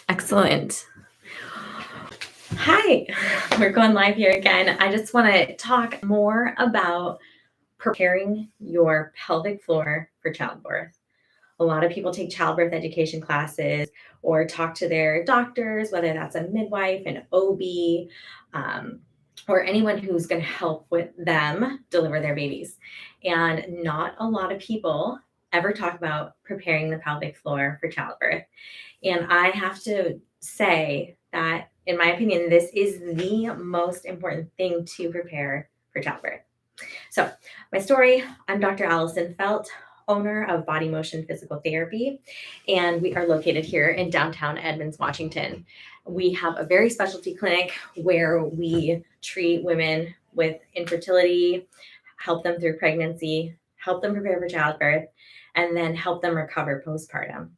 Excellent. Hi, we're going live here again. I just want to talk more about preparing your pelvic floor for childbirth. A lot of people take childbirth education classes or talk to their doctors, whether that's a midwife, an OB, um, or anyone who's going to help with them deliver their babies. And not a lot of people ever talk about preparing the pelvic floor for childbirth. And I have to say that, in my opinion, this is the most important thing to prepare for childbirth. So, my story, I'm Dr. Allison Felt, owner of Body Motion Physical Therapy, and we are located here in downtown Edmonds, Washington. We have a very specialty clinic where we treat women with infertility, help them through pregnancy, help them prepare for childbirth, and then help them recover postpartum.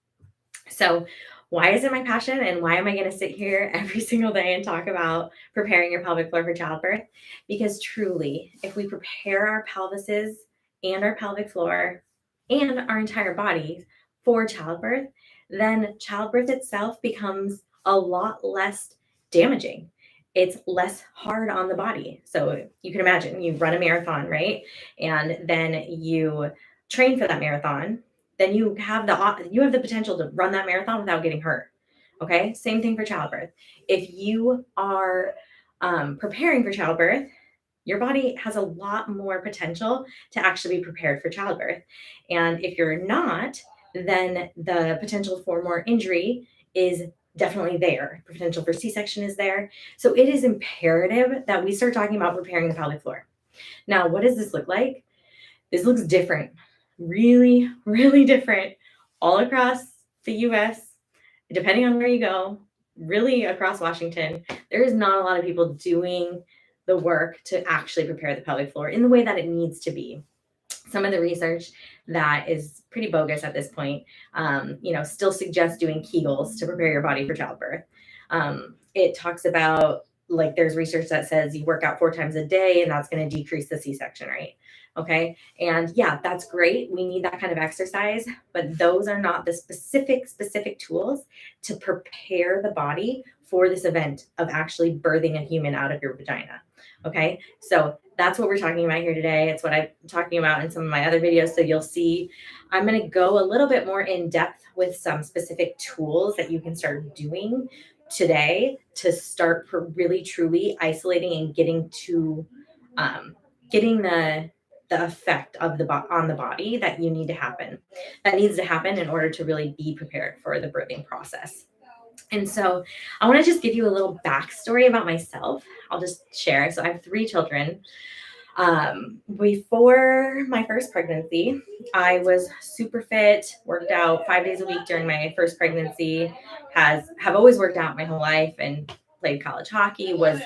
So, why is it my passion and why am I going to sit here every single day and talk about preparing your pelvic floor for childbirth? Because truly, if we prepare our pelvises and our pelvic floor and our entire bodies for childbirth, then childbirth itself becomes a lot less damaging. It's less hard on the body. So, you can imagine you run a marathon, right? And then you train for that marathon, then you have the potential to run that marathon without getting hurt. Okay, same thing for childbirth. If you are preparing for childbirth, your body has a lot more potential to actually be prepared for childbirth. And if you're not, then the potential for more injury is definitely there. Potential for C-section is there. So it is imperative that we start talking about preparing the pelvic floor. Now, what does this look like? This looks different, really, really different all across the US, depending on where you go, really across Washington. There is not a lot of people doing the work to actually prepare the pelvic floor in the way that it needs to be. Some of the research that is pretty bogus at this point, still suggests doing Kegels to prepare your body for childbirth. It talks about, like, there's research that says you work out 4 times a day and that's going to decrease the C-section rate. Okay. And yeah, that's great. We need that kind of exercise, but those are not the specific tools to prepare the body for this event of actually birthing a human out of your vagina. Okay. So that's what we're talking about here today. It's what I'm talking about in some of my other videos. So you'll see I'm going to go a little bit more in depth with some specific tools that you can start doing today to start really truly isolating and getting the effect of on the body that needs to happen in order to really be prepared for the birthing process. And so I want to just give you a little backstory about myself. I'll just share. So I have 3 children. Before my first pregnancy, I was super fit, worked out 5 days a week during my first pregnancy, have always worked out my whole life and played college hockey, was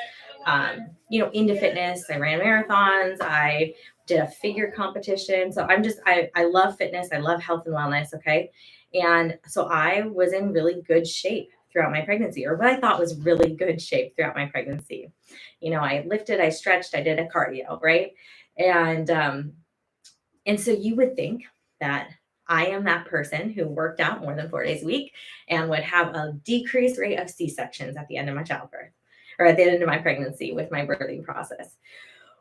into fitness. I ran marathons. I did a figure competition. So I love fitness. I love health and wellness. Okay. And so I was in really good shape throughout my pregnancy, or what I thought was really good shape throughout my pregnancy. I lifted, I stretched, I did a cardio, right? And so you would think that I am that person who worked out more than 4 days a week and would have a decreased rate of C-sections at the end of my childbirth, or at the end of my pregnancy with my birthing process.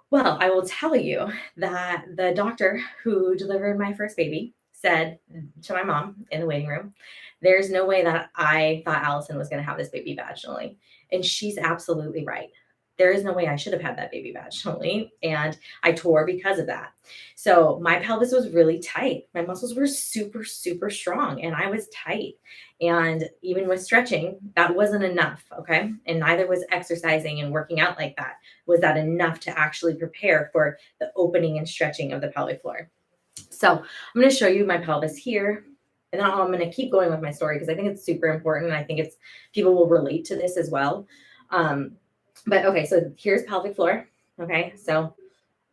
Well, I will tell you that the doctor who delivered my first baby said to my mom in the waiting room, there's no way that I thought Allison was going to have this baby vaginally. And she's absolutely right. There is no way I should have had that baby vaginally. And I tore because of that. So my pelvis was really tight. My muscles were super, super strong and I was tight. And even with stretching, that wasn't enough. Okay. And neither was exercising and working out like that. Was that enough to actually prepare for the opening and stretching of the pelvic floor? So I'm going to show you my pelvis here. And then I'm going to keep going with my story because I think it's super important. And I think people will relate to this as well. But okay, so here's pelvic floor. Okay, so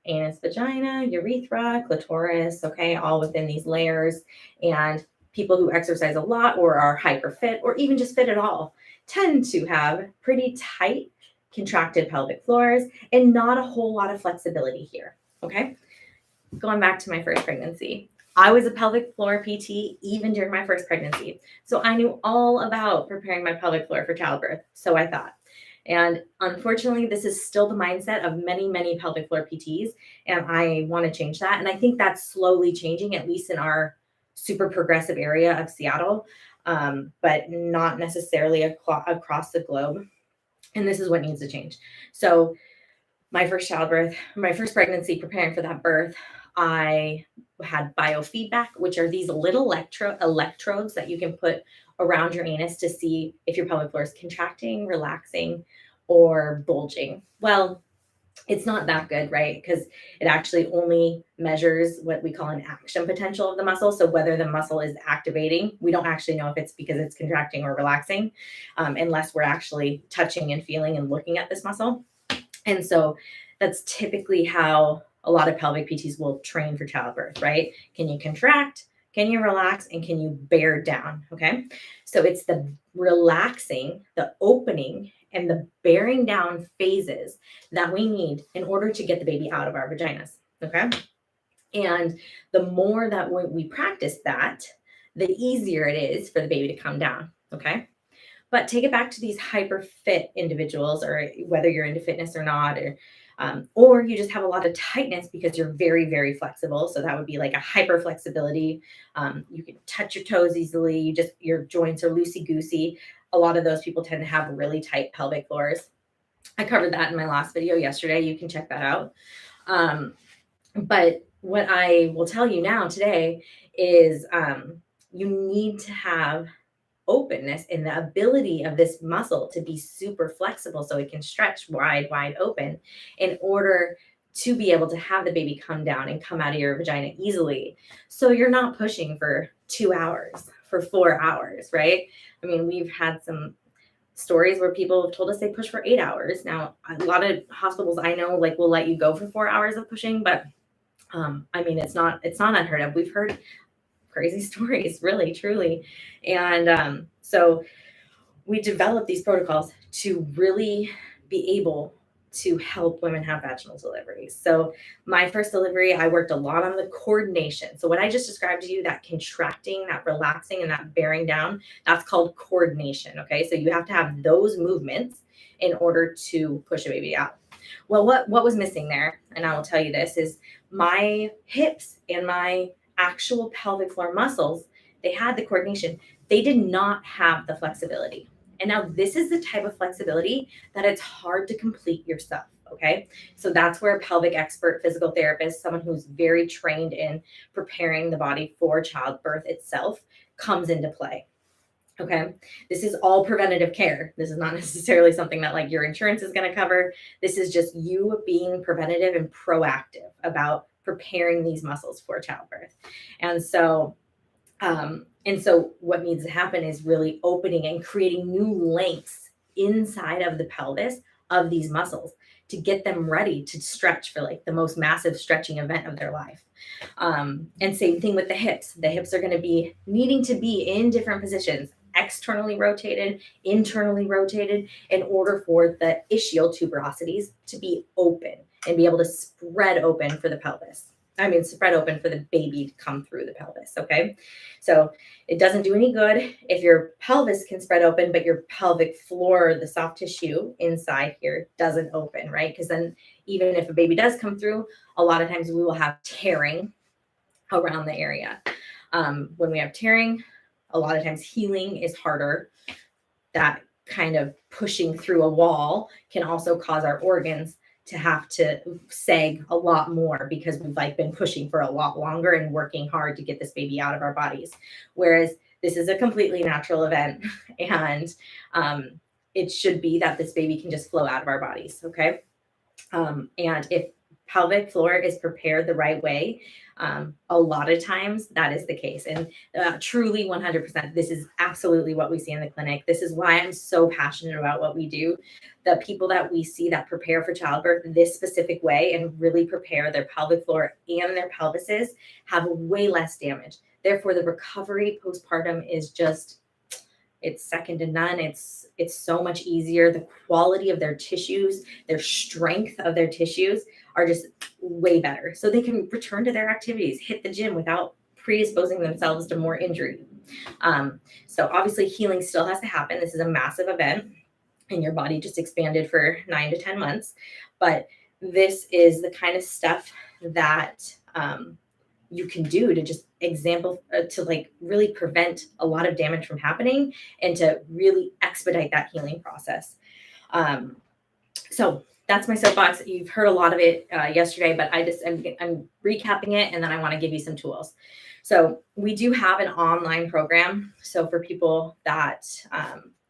anus, vagina, urethra, clitoris, okay, all within these layers. And people who exercise a lot or are hyper fit or even just fit at all tend to have pretty tight, contracted pelvic floors and not a whole lot of flexibility here. Okay, going back to my first pregnancy, I was a pelvic floor PT even during my first pregnancy. So I knew all about preparing my pelvic floor for childbirth. So I thought. And unfortunately, this is still the mindset of many, many pelvic floor PTs. And I want to change that. And I think that's slowly changing, at least in our super progressive area of Seattle, but not necessarily across the globe. And this is what needs to change. So my first childbirth, my first pregnancy, preparing for that birth, I had biofeedback, which are these little electrodes that you can put around your anus to see if your pelvic floor is contracting, relaxing, or bulging. Well, it's not that good, right? Because it actually only measures what we call an action potential of the muscle. So whether the muscle is activating, we don't actually know if it's because it's contracting or relaxing, unless we're actually touching and feeling and looking at this muscle. And so that's typically how a lot of pelvic PTs will train for childbirth, right? Can you contract? Can you relax? And can you bear down? Okay. So it's the relaxing, the opening, and the bearing down phases that we need in order to get the baby out of our vaginas. Okay. And the more that we practice that, the easier it is for the baby to come down. Okay. But take it back to these hyper fit individuals, or whether you're into fitness or not, or you just have a lot of tightness because you're very, very flexible. So that would be like a hyper flexibility. You can touch your toes easily. Your joints are loosey goosey. A lot of those people tend to have really tight pelvic floors. I covered that in my last video yesterday. You can check that out. But what I will tell you now today is you need to have openness and the ability of this muscle to be super flexible so it can stretch wide open in order to be able to have the baby come down and come out of your vagina easily. So you're not pushing for 2 hours, for 4 hours, right? I mean, we've had some stories where people have told us they push for 8 hours. Now, a lot of hospitals I know will let you go for 4 hours of pushing, but I mean, it's not unheard of. We've heard crazy stories, really, truly. And so we developed these protocols to really be able to help women have vaginal deliveries. So my first delivery, I worked a lot on the coordination. So what I just described to you, that contracting, that relaxing, and that bearing down, that's called coordination. Okay. So you have to have those movements in order to push a baby out. Well, what was missing there, and I will tell you this, is my hips and my actual pelvic floor muscles, they had the coordination. They did not have the flexibility. And now this is the type of flexibility that it's hard to complete yourself. Okay. So that's where a pelvic expert physical therapist, someone who's very trained in preparing the body for childbirth itself, comes into play. Okay. This is all preventative care. This is not necessarily something that your insurance is going to cover. This is just you being preventative and proactive about preparing these muscles for childbirth. And so what needs to happen is really opening and creating new lengths inside of the pelvis of these muscles to get them ready to stretch for the most massive stretching event of their life. And same thing with the hips. The hips are going to be needing to be in different positions, externally rotated, internally rotated, in order for the ischial tuberosities to be open and be able to spread open for the pelvis. Spread open for the baby to come through the pelvis. Okay. So it doesn't do any good if your pelvis can spread open, but your pelvic floor, the soft tissue inside here, doesn't open, right? Because then even if a baby does come through, a lot of times we will have tearing around the area. When we have tearing, a lot of times healing is harder. That kind of pushing through a wall can also cause our organs to have to sag a lot more because we've been pushing for a lot longer and working hard to get this baby out of our bodies. Whereas this is a completely natural event, and it should be that this baby can just flow out of our bodies. Okay. And if pelvic floor is prepared the right way, a lot of times that is the case. And truly 100%, this is absolutely what we see in the clinic. This is why I'm so passionate about what we do. The people that we see that prepare for childbirth this specific way and really prepare their pelvic floor and their pelvises have way less damage. Therefore, the recovery postpartum is just, it's second to none. It's so much easier. The quality of their tissues, their strength of their tissues are just way better. So they can return to their activities, hit the gym without predisposing themselves to more injury. So obviously healing still has to happen. This is a massive event and your body just expanded for 9 to 10 months. But this is the kind of stuff that you can do to just to like really prevent a lot of damage from happening and to really expedite that healing process. So that's my soapbox. You've heard a lot of it yesterday, but I'm recapping it, and then I want to give you some tools. So we do have an online program. So for people that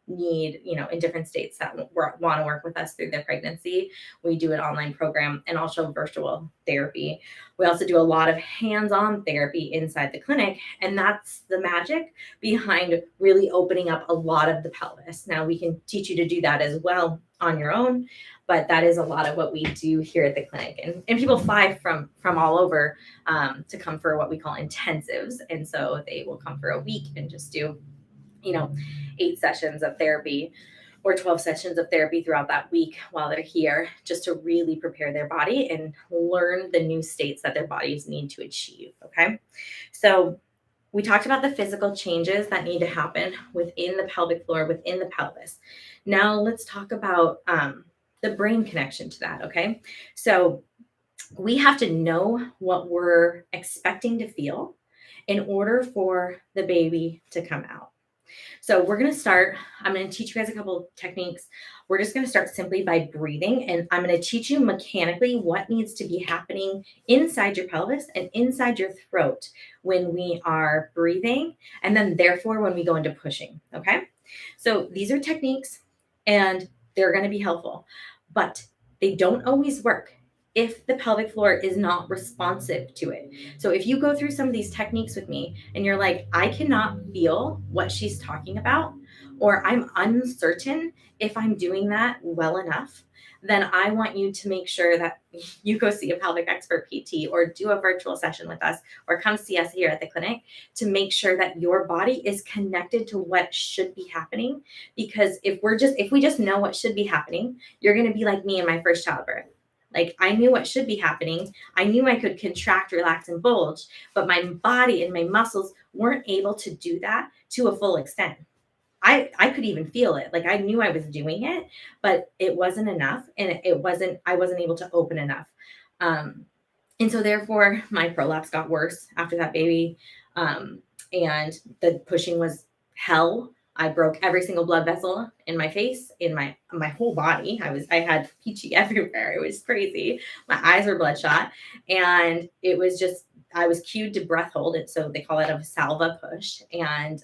need, in different states that want to work with us through their pregnancy, we do an online program and also virtual therapy. We also do a lot of hands-on therapy inside the clinic, and that's the magic behind really opening up a lot of the pelvis. Now we can teach you to do that as well on your own, but that is a lot of what we do here at the clinic. And people fly from all over to come for what we call intensives. And so they will come for a week and just do 8 sessions of therapy or 12 sessions of therapy throughout that week while they're here, just to really prepare their body and learn the new states that their bodies need to achieve. Okay. So we talked about the physical changes that need to happen within the pelvic floor, within the pelvis. Now let's talk about the brain connection to that. Okay. So we have to know what we're expecting to feel in order for the baby to come out. So we're going to start, I'm going to teach you guys a couple techniques. We're just going to start simply by breathing, and I'm going to teach you mechanically what needs to be happening inside your pelvis and inside your throat when we are breathing, and then therefore when we go into pushing. Okay. So these are techniques and they're going to be helpful, but they don't always work if the pelvic floor is not responsive to it. So if you go through some of these techniques with me and you're like, I cannot feel what she's talking about, or I'm uncertain if I'm doing that well enough, then I want you to make sure that you go see a pelvic expert PT or do a virtual session with us or come see us here at the clinic to make sure that your body is connected to what should be happening. Because if we just know what should be happening, you're going to be like me in my first childbirth. Like, I knew what should be happening. I knew I could contract, relax, and bulge, but my body and my muscles weren't able to do that to a full extent. I could even feel it. Like, I knew I was doing it, but it wasn't enough. And I wasn't able to open enough. And so therefore my prolapse got worse after that baby. And the pushing was hell. I broke every single blood vessel in my face, in my whole body. I had peachy everywhere. It was crazy. My eyes were bloodshot, and it was just, I was cued to breath hold it. So they call it a salva push. And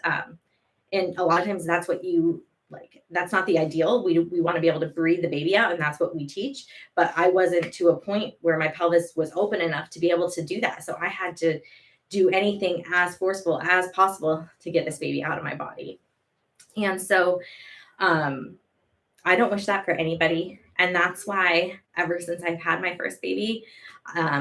a lot of times that's what you like. That's not the ideal. We want to be able to breathe the baby out, and that's what we teach. But I wasn't to a point where my pelvis was open enough to be able to do that. So I had to do anything as forceful as possible to get this baby out of my body. And so I don't wish that for anybody. And that's why ever since I've had my first baby,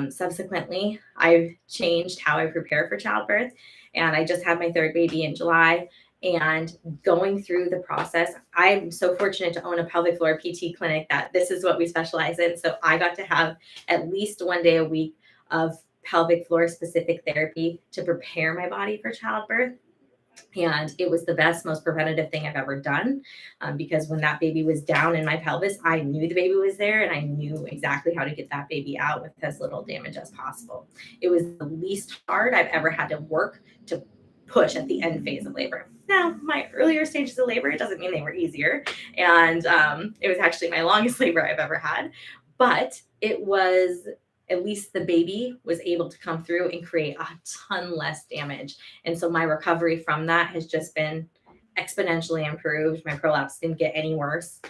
subsequently, I've changed how I prepare for childbirth. And I just had my third baby in July. And going through the process, I'm so fortunate to own a pelvic floor PT clinic that this is what we specialize in. So I got to have at least 1 day a week of pelvic floor specific therapy to prepare my body for childbirth. And it was the best, most preventative thing I've ever done, because when that baby was down in my pelvis, I knew the baby was there and I knew exactly how to get that baby out with as little damage as possible. It was the least hard I've ever had to work to push at the end phase of labor. Now, my earlier stages of labor, it doesn't mean they were easier. And it was actually my longest labor I've ever had. But it was, at least the baby was able to come through and create a ton less damage. And so my recovery from that has just been exponentially improved. My prolapse didn't get any worse.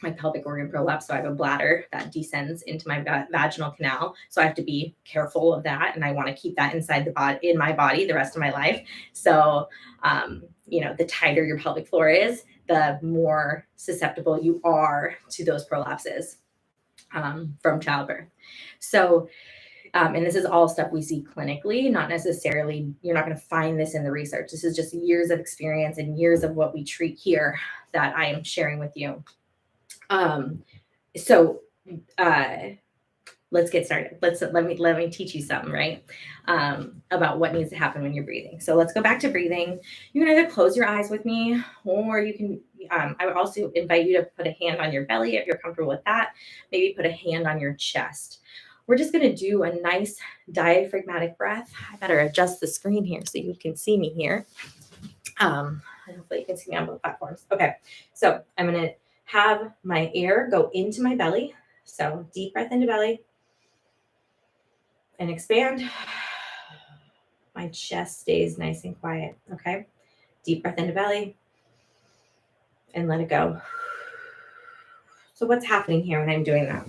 My pelvic organ prolapse, so I have a bladder that descends into my vaginal canal. So I have to be careful of that. And I want to keep that inside the body, in my body, the rest of my life. So, the tighter your pelvic floor is, the more susceptible you are to those prolapses from childbirth. So, and this is all stuff we see clinically, not necessarily, you're not going to find this in the research. This is just years of experience and years of what we treat here that I am sharing with you. let's get started. Let me teach you something, right? About what needs to happen when you're breathing. So let's go back to breathing. You can either close your eyes with me, or you can. I would also invite you to put a hand on your belly if you're comfortable with that. Maybe put a hand on your chest. We're just going to do a nice diaphragmatic breath. I better adjust the screen here so you can see me here. Hopefully you can see me on both platforms. Okay, so I'm going to have my air go into my belly. So deep breath into belly and expand. My chest stays nice and quiet. Okay, deep breath into belly and let it go. So what's happening here when I'm doing that?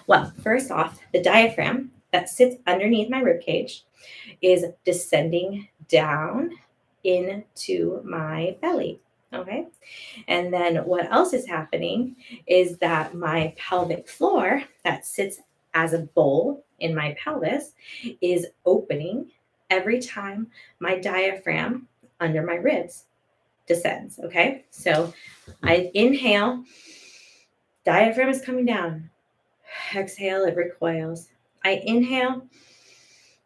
Well, first off, the diaphragm that sits underneath my rib cage is descending down into my belly. Okay. And then what else is happening is that my pelvic floor that sits as a bowl in my pelvis is opening every time my diaphragm under my ribs descends. Okay. So I inhale, diaphragm is coming down. Exhale, it recoils. I inhale,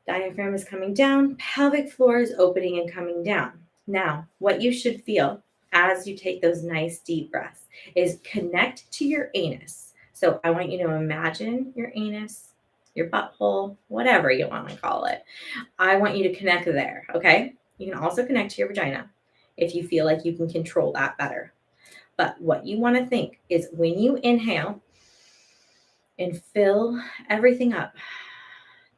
diaphragm is coming down, pelvic floor is opening and coming down. Now, what you should feel as you take those nice deep breaths is connect to your anus. So I want you to imagine your anus, your butthole, whatever you want to call it. I want you to connect there, okay? You can also connect to your vagina if you feel like you can control that better. But what you want to think is when you inhale and fill everything up,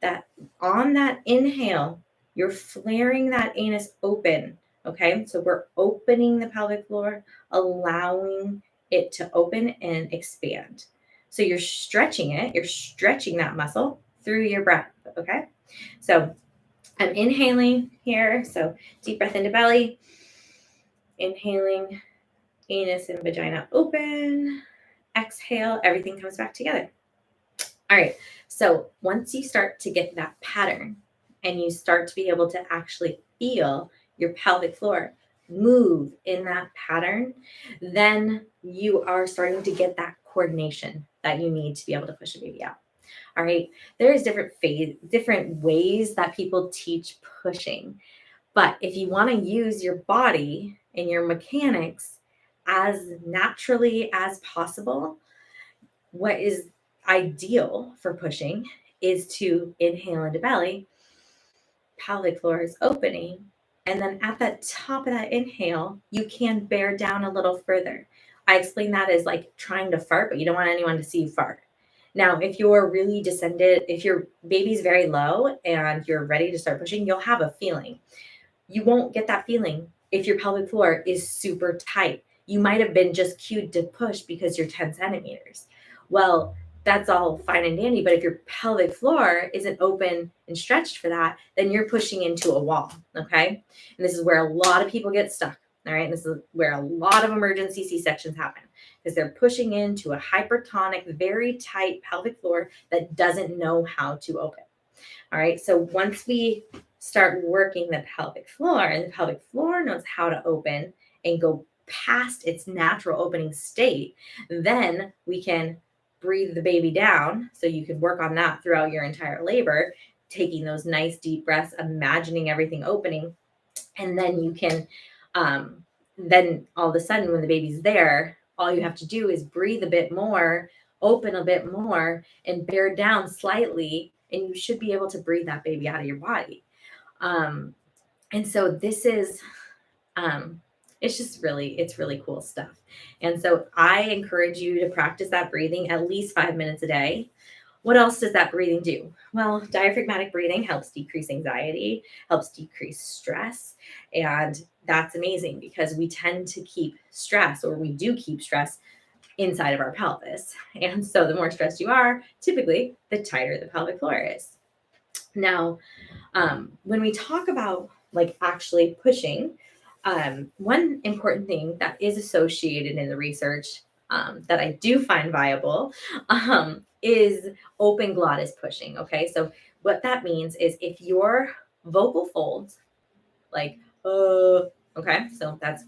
that on that inhale, you're flaring that anus open. Okay, so we're opening the pelvic floor, allowing it to open and expand. So you're stretching it, you're stretching that muscle through your breath. Okay, so I'm inhaling here. So deep breath into belly, inhaling, anus and vagina open. Exhale, everything comes back together. All right. So once you start to get that pattern and you start to be able to actually feel your pelvic floor move in that pattern, then you are starting to get that coordination that you need to be able to push a baby out. All right. There's different ways that people teach pushing. But if you want to use your body and your mechanics as naturally as possible, what is ideal for pushing is to inhale into belly, pelvic floor is opening, and then at the top of that inhale, you can bear down a little further. I explain that as like trying to fart, but you don't want anyone to see you fart. Now, if you're really descended, if your baby's very low and you're ready to start pushing, you'll have a feeling. You won't get that feeling if your pelvic floor is super tight. You might have been just cued to push because you're 10 centimeters. Well, that's all fine and dandy. But if your pelvic floor isn't open and stretched for that, then you're pushing into a wall. Okay. And this is where a lot of people get stuck. All right. And this is where a lot of emergency C-sections happen because they're pushing into a hypertonic, very tight pelvic floor that doesn't know how to open. All right. So once we start working the pelvic floor and the pelvic floor knows how to open and go past its natural opening state, then we can breathe the baby down. So you can work on that throughout your entire labor, taking those nice deep breaths, imagining everything opening. And then you can, then all of a sudden when the baby's there, all you have to do is breathe a bit more, open a bit more, and bear down slightly, and you should be able to breathe that baby out of your body. And so this is, it's really cool stuff. And so I encourage you to practice that breathing at least 5 minutes a day. What else does that breathing do? Well, diaphragmatic breathing helps decrease anxiety, helps decrease stress. And that's amazing because we tend to keep stress, or we do keep stress inside of our pelvis. And so the more stressed you are, typically the tighter the pelvic floor is. Now, when we talk about like actually pushing, one important thing that is associated in the research that I do find viable is open glottis pushing. Okay, so what that means is if your vocal folds, like, okay, so that's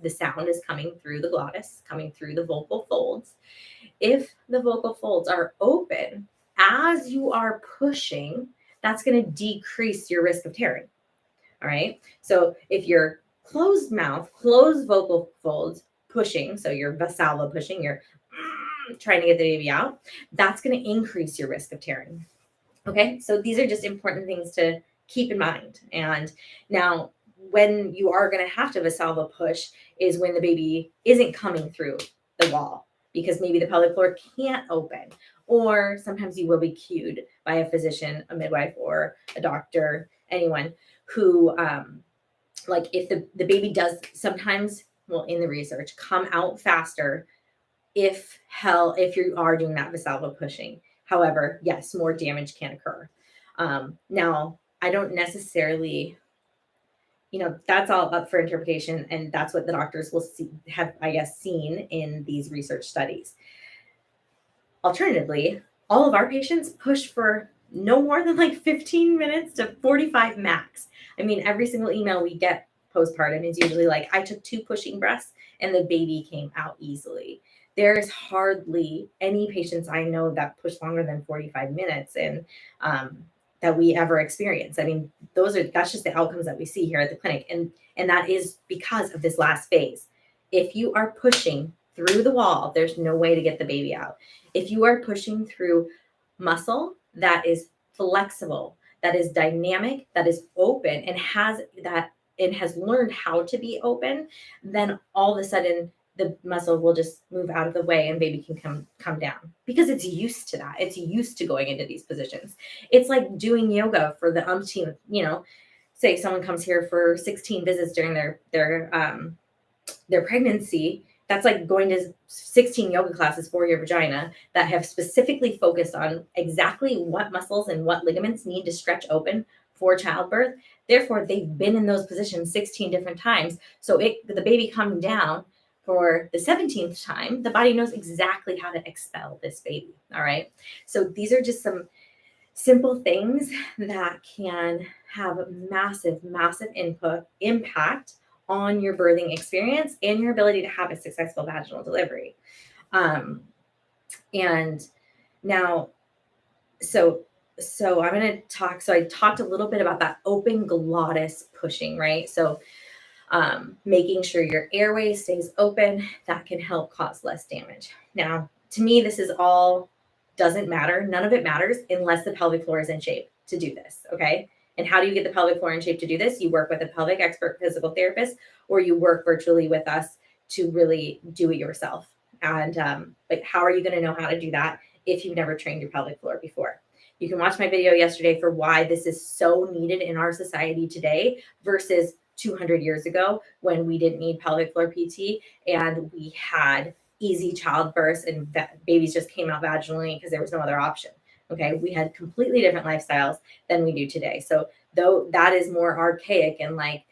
the sound is coming through the glottis, coming through the vocal folds. If the vocal folds are open as you are pushing, that's going to decrease your risk of tearing. All right. So if you're closed mouth, closed vocal folds, pushing, so you're Valsalva pushing, you're trying to get the baby out, that's going to increase your risk of tearing. Okay. So these are just important things to keep in mind. And now, when you are going to have to Valsalva push is when the baby isn't coming through the wall because maybe the pelvic floor can't open, or sometimes you will be cued by a physician, a midwife, or a doctor, anyone who, like if the baby does sometimes, well, in the research, come out faster if you are doing that Valsalva pushing. However, yes, more damage can occur. Now, I don't necessarily, that's all up for interpretation, and that's what the doctors will have, I guess, seen in these research studies. Alternatively, all of our patients push for no more than like 15 minutes to 45 max. I mean, every single email we get postpartum is usually like, I took 2 pushing breaths and the baby came out easily. There's hardly any patients I know that push longer than 45 minutes and that we ever experience. I mean, that's just the outcomes that we see here at the clinic. And that is because of this last phase. If you are pushing through the wall, there's no way to get the baby out. If you are pushing through muscle that is flexible, that is dynamic, that is open, and has learned how to be open, then all of a sudden the muscle will just move out of the way and baby can come down because it's used to that. It's used to going into these positions. It's like doing yoga for the umpteenth, say someone comes here for 16 visits during their pregnancy. That's like going to 16 yoga classes for your vagina that have specifically focused on exactly what muscles and what ligaments need to stretch open for childbirth. Therefore, they've been in those positions 16 different times. So the baby coming down for the 17th time, the body knows exactly how to expel this baby. All right. So these are just some simple things that can have massive, massive impact on your birthing experience and your ability to have a successful vaginal delivery. And now, so I'm going to talk. So I talked a little bit about that open glottis pushing, right? So making sure your airway stays open, that can help cause less damage. Now, to me, this is all doesn't matter. None of it matters unless the pelvic floor is in shape to do this. Okay. And how do you get the pelvic floor in shape to do this? You work with a pelvic expert physical therapist, or you work virtually with us to really do it yourself. And but how are you going to know how to do that if you've never trained your pelvic floor before? You can watch my video yesterday for why this is so needed in our society today versus 200 years ago when we didn't need pelvic floor PT and we had easy childbirths and babies just came out vaginally because there was no other option. Okay, we had completely different lifestyles than we do today. So though that is more archaic and like,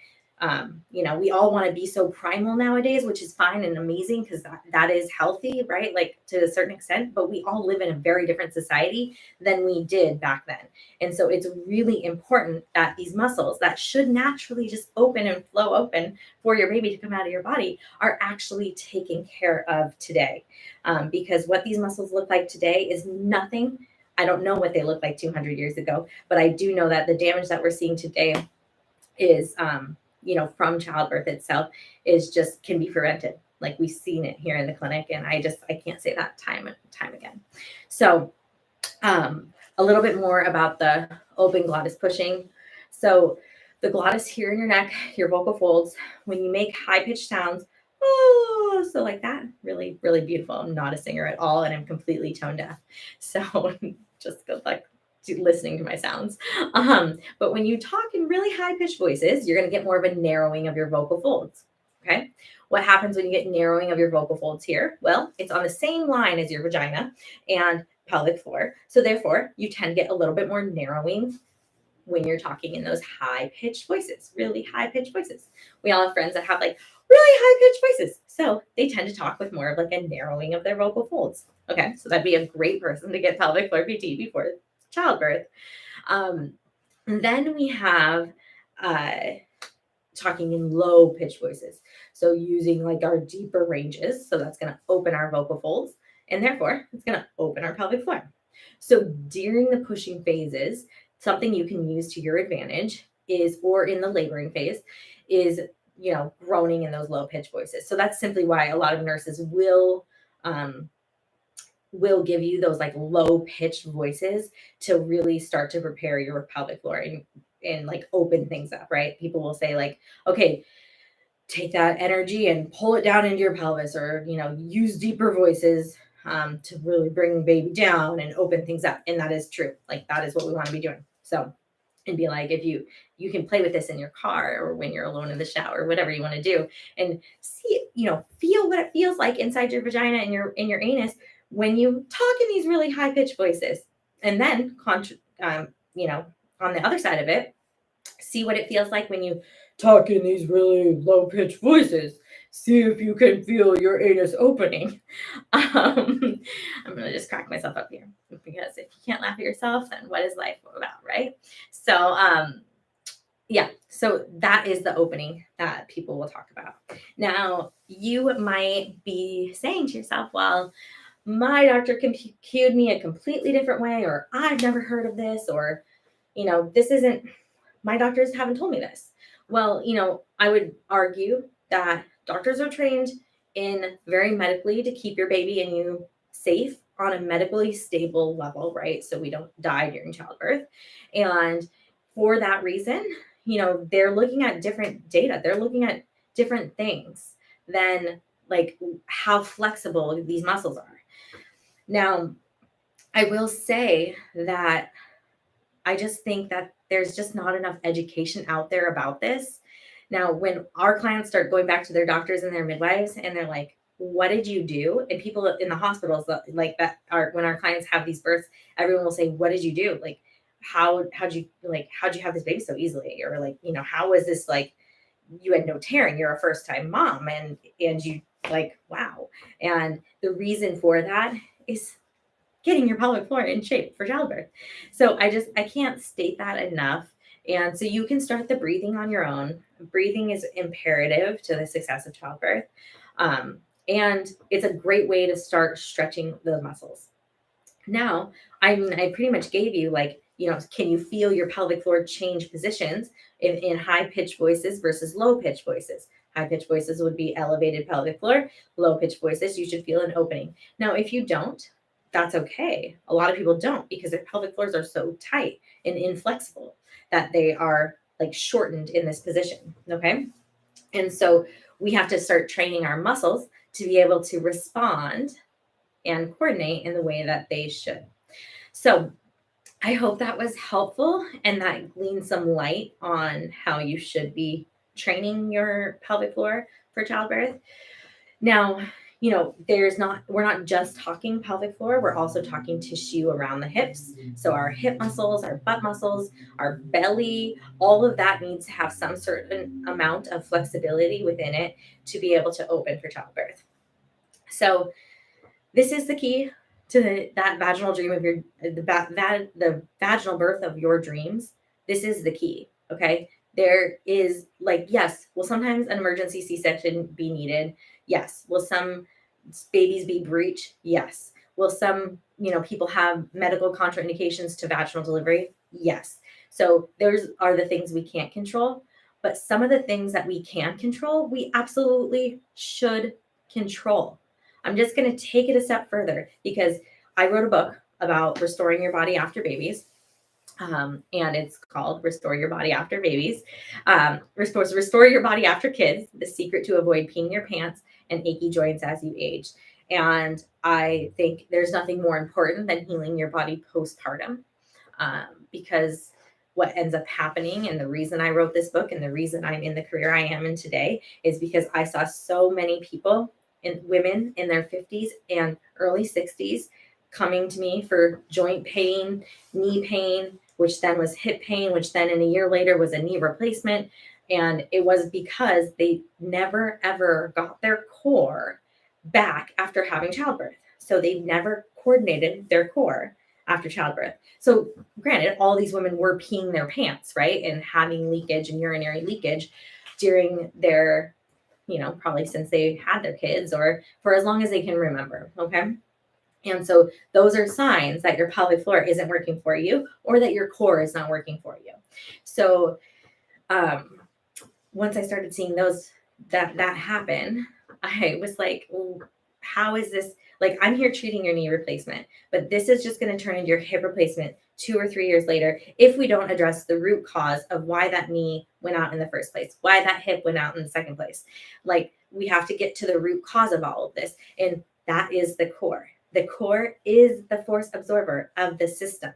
we all want to be so primal nowadays, which is fine and amazing because that is healthy, right? Like to a certain extent, but we all live in a very different society than we did back then. And so it's really important that these muscles that should naturally just open and flow open for your baby to come out of your body are actually taken care of today. Because what these muscles look like today is nothing. I don't know what they looked like 200 years ago, but I do know that the damage that we're seeing today is, from childbirth itself is just can be prevented. Like we've seen it here in the clinic, and I can't say that time and time again. So a little bit more about the open glottis pushing. So the glottis here in your neck, your vocal folds, when you make high pitched sounds, oh, so like that, really, really beautiful. I'm not a singer at all, and I'm completely tone deaf. So just good luck listening to my sounds. But when you talk in really high pitched voices, you're going to get more of a narrowing of your vocal folds. Okay. What happens when you get narrowing of your vocal folds here? Well, it's on the same line as your vagina and pelvic floor. So therefore, you tend to get a little bit more narrowing when you're talking in those high pitched voices, really high pitched voices. We all have friends that have like really high pitched voices. So they tend to talk with more of like a narrowing of their vocal folds. Okay. So that'd be a great person to get pelvic floor PT before childbirth. Then we have talking in low pitched voices. So using like our deeper ranges. So that's going to open our vocal folds and therefore it's going to open our pelvic floor. So during the pushing phases, something you can use to your advantage is, or in the laboring phase, is, groaning in those low pitch voices. So that's simply why a lot of nurses will give you those like low pitched voices to really start to prepare your pelvic floor and like open things up, right? People will say like, okay, take that energy and pull it down into your pelvis, or use deeper voices to really bring baby down and open things up. And that is true. Like that is what we want to be doing. So, and be like, if you can play with this in your car or when you're alone in the shower, whatever you want to do, and see, feel what it feels like inside your vagina and your anus when you talk in these really high pitched voices. And then on the other side of it, see what it feels like when you talk in these really low pitched voices. See if you can feel your anus opening. I'm going to just crack myself up here, because if you can't laugh at yourself, then what is life about, right? So, yeah, so that is the opening that people will talk about. Now, you might be saying to yourself, well, my doctor cued me a completely different way, or I've never heard of this, or, this isn't, my doctors haven't told me this. Well, I would argue that doctors are trained in very medically to keep your baby and you safe on a medically stable level, right? So we don't die during childbirth. And for that reason, they're looking at different data. They're looking at different things than like how flexible these muscles are. Now, I will say that I just think that there's just not enough education out there about this. Now, when our clients start going back to their doctors and their midwives and they're like, what did you do? And people in the hospitals like that are, when our clients have these births, everyone will say, what did you do? Like, how'd you have this baby so easily? Or like, how was this, like, you had no tearing, you're a first time mom, and you like, wow. And the reason for that is getting your pelvic floor in shape for childbirth. So I can't state that enough. And so you can start the breathing on your own. Breathing is imperative to the success of childbirth. And it's a great way to start stretching those muscles. Now, I pretty much gave you like, can you feel your pelvic floor change positions in high pitched voices versus low pitched voices? High pitched voices would be elevated pelvic floor. Low pitched voices, you should feel an opening. Now, if you don't, that's okay. A lot of people don't, because their pelvic floors are so tight and inflexible that they are like shortened in this position. Okay. And so we have to start training our muscles to be able to respond and coordinate in the way that they should. So I hope that was helpful and that gleaned some light on how you should be training your pelvic floor for childbirth. Now, we're not just talking pelvic floor, we're also talking tissue around the hips. So our hip muscles, our butt muscles, our belly, all of that needs to have some certain amount of flexibility within it to be able to open for childbirth. So this is the key to that vaginal dream of the vaginal birth of your dreams. This is the key. Okay. There is like, yes, will sometimes an emergency C-section be needed? Yes. Will some babies be breech? Yes. Will some, people have medical contraindications to vaginal delivery? Yes. So those are the things we can't control. But some of the things that we can control, we absolutely should control. I'm just going to take it a step further, because I wrote a book about restoring your body after babies. And it's called Restore Your Body After Babies. Restore Your Body After Kids, the secret to avoid peeing your pants and achy joints as you age. And I think there's nothing more important than healing your body postpartum, because what ends up happening, and the reason I wrote this book and the reason I'm in the career I am in today, is because I saw so many people, women in their 50s and early 60s, coming to me for joint pain, knee pain, which then was hip pain, which then in a year later was a knee replacement. And it was because they never, ever got their core back after having childbirth. So they never coordinated their core after childbirth. So granted, all these women were peeing their pants, right? And having leakage and urinary leakage during their, probably since they had their kids or for as long as they can remember. Okay. And so those are signs that your pelvic floor isn't working for you or that your core is not working for you. So once I started seeing that happen, I was like, well, how is this? Like, I'm here treating your knee replacement, but this is just going to turn into your hip replacement 2 or 3 years later if we don't address the root cause of why that knee went out in the first place, why that hip went out in the second place. Like, we have to get to the root cause of all of this. And that is the core. The core is the force absorber of the system.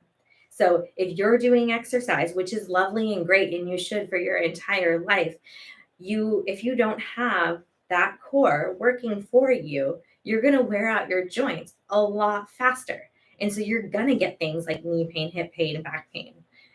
So if you're doing exercise, which is lovely and great, and you should for your entire life, if you don't have that core working for you, you're going to wear out your joints a lot faster. And so you're going to get things like knee pain, hip pain, and back pain,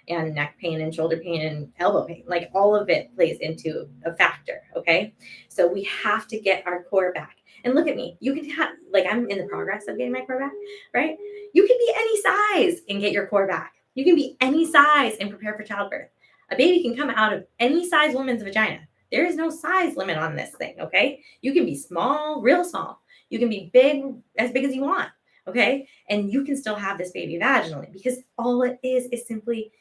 and neck pain, and shoulder pain, and elbow pain. Like, all of it plays into a factor. Okay. So we have to get our core back. And look at me. You can have, like, I'm in the progress of getting my core back, right? You can be any size and get your core back. You can be any size and prepare for childbirth. A baby can come out of any size woman's vagina. There is no size limit on this thing, okay? You can be small, real small. You can be big as you want, okay? And you can still have this baby vaginally, because all it is simply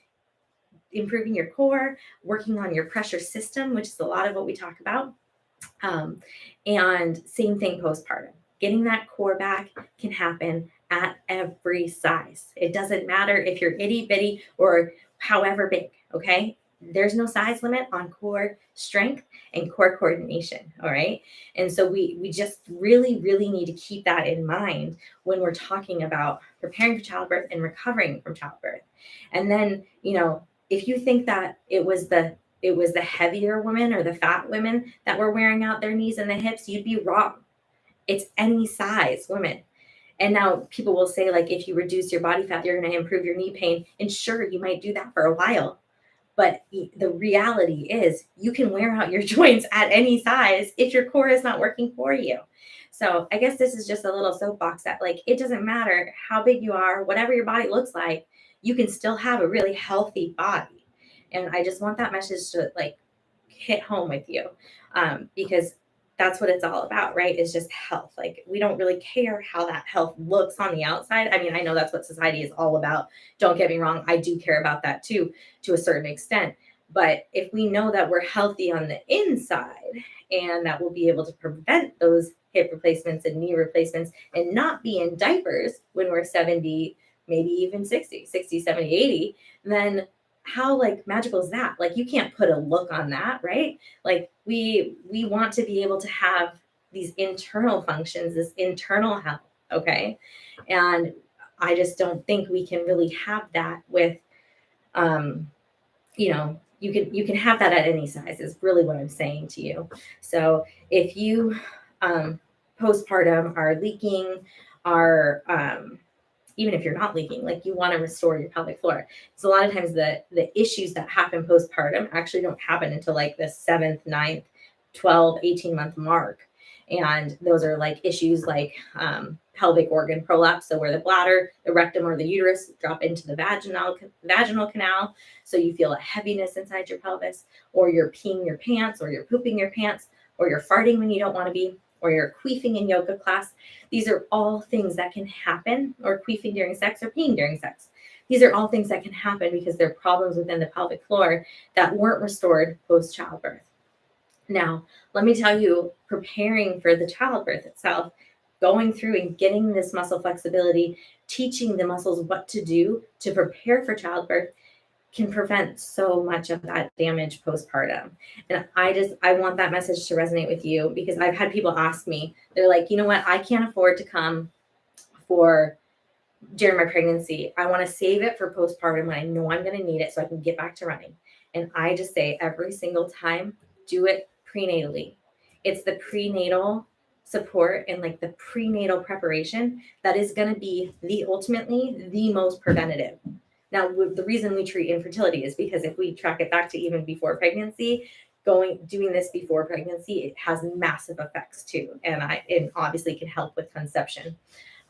improving your core, working on your pressure system, which is a lot of what we talk about. And same thing postpartum. Getting that core back can happen at every size. It doesn't matter if you're itty bitty or however big, okay? There's no size limit on core strength and core coordination, all right? And so we just really, really need to keep that in mind when we're talking about preparing for childbirth and recovering from childbirth. And then, if you think that it was the heavier women or the fat women that were wearing out their knees and the hips, you'd be wrong. It's any size women. And now people will say, like, if you reduce your body fat, you're going to improve your knee pain. And sure, you might do that for a while. But the reality is you can wear out your joints at any size if your core is not working for you. So I guess this is just a little soapbox that, like, it doesn't matter how big you are, whatever your body looks like, you can still have a really healthy body. And I just want that message to, like, hit home with you, because that's what it's all about, right? It's just health. Like, we don't really care how that health looks on the outside. I mean, I know that's what society is all about. Don't get me wrong. I do care about that too, to a certain extent. But if we know that we're healthy on the inside, and that we'll be able to prevent those hip replacements and knee replacements and not be in diapers when we're 70, maybe even 60, 70, 80, then how, like, magical is that? Like, you can't put a look on that, right? Like, we want to be able to have these internal functions, this internal health, okay? And I just don't think we can really have that with, you can have that at any size is really what I'm saying to you. So if you postpartum are leaking, even if you're not leaking, like, you want to restore your pelvic floor. So a lot of times the issues that happen postpartum actually don't happen until, like, the 7th, 9th, 12, 18-month mark. And those are, like, issues like pelvic organ prolapse, so where the bladder, the rectum, or the uterus drop into the vaginal canal, so you feel a heaviness inside your pelvis, or you're peeing your pants, or you're pooping your pants, or you're farting when you don't want to be, or you're queefing in yoga class. These are all things that can happen, or queefing during sex, or peeing during sex. These are all things that can happen because they're problems within the pelvic floor that weren't restored post-childbirth. Now, let me tell you, preparing for the childbirth itself, going through and getting this muscle flexibility, teaching the muscles what to do to prepare for childbirth, can prevent so much of that damage postpartum. And I want that message to resonate with you, because I've had people ask me, they're like, you know what, I can't afford to come during my pregnancy. I want to save it for postpartum when I know I'm going to need it so I can get back to running. And I just say every single time, do it prenatally. It's the prenatal support and, like, the prenatal preparation that is going to be ultimately the most preventative. Now, the reason we treat infertility is because if we track it back to even before pregnancy, doing this before pregnancy, it has massive effects too. And it obviously can help with conception.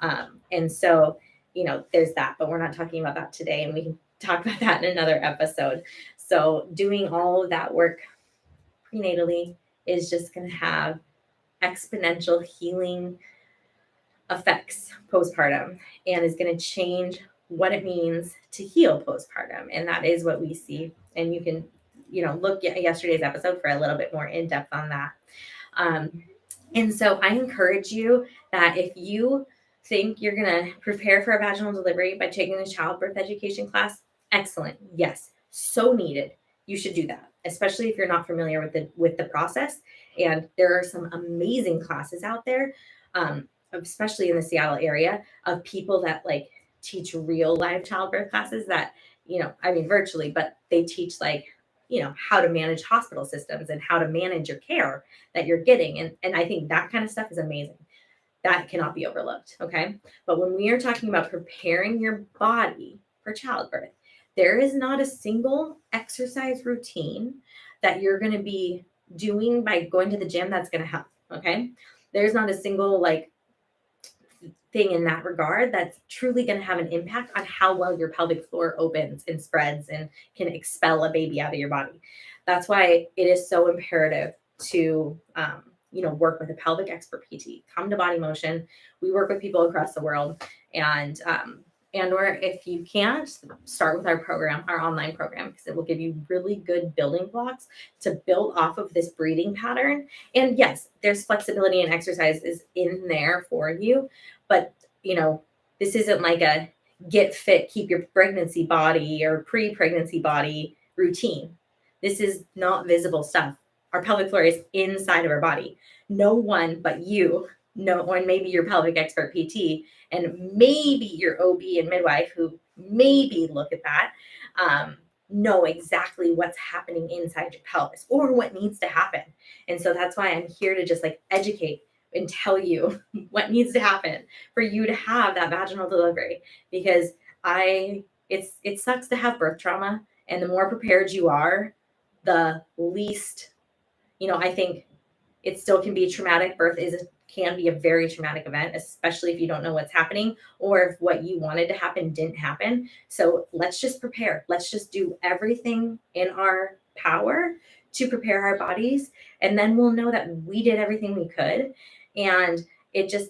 And so, there's that, but we're not talking about that today, and we can talk about that in another episode. So doing all of that work prenatally is just going to have exponential healing affects postpartum and is going to change what it means to heal postpartum. And that is what we see. And you can, look at yesterday's episode for a little bit more in depth on that. And so I encourage you that if you think you're going to prepare for a vaginal delivery by taking a childbirth education class, excellent. Yes, so needed. You should do that, especially if you're not familiar with the process. And there are some amazing classes out there, especially in the Seattle area, of people that like teach real live childbirth classes that, virtually, but they teach how to manage hospital systems and how to manage your care that you're getting. And I think that kind of stuff is amazing. That cannot be overlooked. Okay. But when we are talking about preparing your body for childbirth, there is not a single exercise routine that you're going to be doing by going to the gym that's going to help. Okay. There's not a single thing in that regard that's truly going to have an impact on how well your pelvic floor opens and spreads and can expel a baby out of your body. That's why it is so imperative to work with a pelvic expert PT. Come to Body Motion. We work with people across the world, or if you can't, start with our program, our online program, because it will give you really good building blocks to build off of this breathing pattern. And yes, there's flexibility and exercises in there for you, but this isn't like a get fit, keep your pregnancy body or pre-pregnancy body routine. This is not visible stuff. Our pelvic floor is inside of our body. No one but you, no one, maybe your pelvic expert PT, and maybe your OB and midwife who maybe look at that, know exactly what's happening inside your pelvis or what needs to happen. And so that's why I'm here to just educate and tell you what needs to happen for you to have that vaginal delivery, because it sucks to have birth trauma, and the more prepared you are, the least, I think it still can be traumatic. Birth can be a very traumatic event, especially if you don't know what's happening or if what you wanted to happen didn't happen. So let's just prepare. Let's just do everything in our power to prepare our bodies. And then we'll know that we did everything we could. And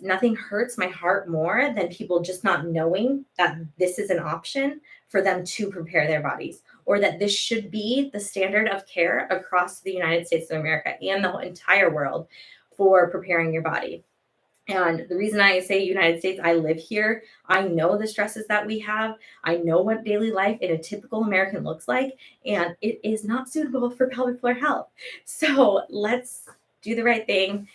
nothing hurts my heart more than people just not knowing that this is an option for them to prepare their bodies, or that this should be the standard of care across the United States of America and the entire world for preparing your body. And the reason I say United States, I live here. I know the stresses that we have. I know what daily life in a typical American looks like, and it is not suitable for pelvic floor health. So let's do the right thing.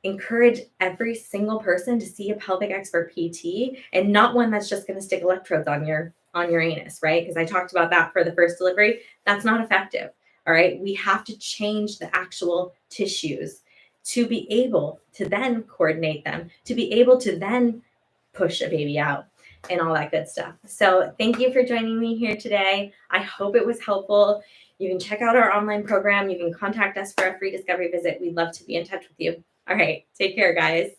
Encourage every single person to see a pelvic expert PT, and not one that's just going to stick electrodes on your anus, right? Because I talked about that for the first delivery. That's not effective. All right. We have to change the actual tissues to be able to then coordinate them, to be able to then push a baby out and all that good stuff. So thank you for joining me here today. I hope it was helpful. You can check out our online program. You can contact us for a free discovery visit. We'd love to be in touch with you. All right. Take care, guys.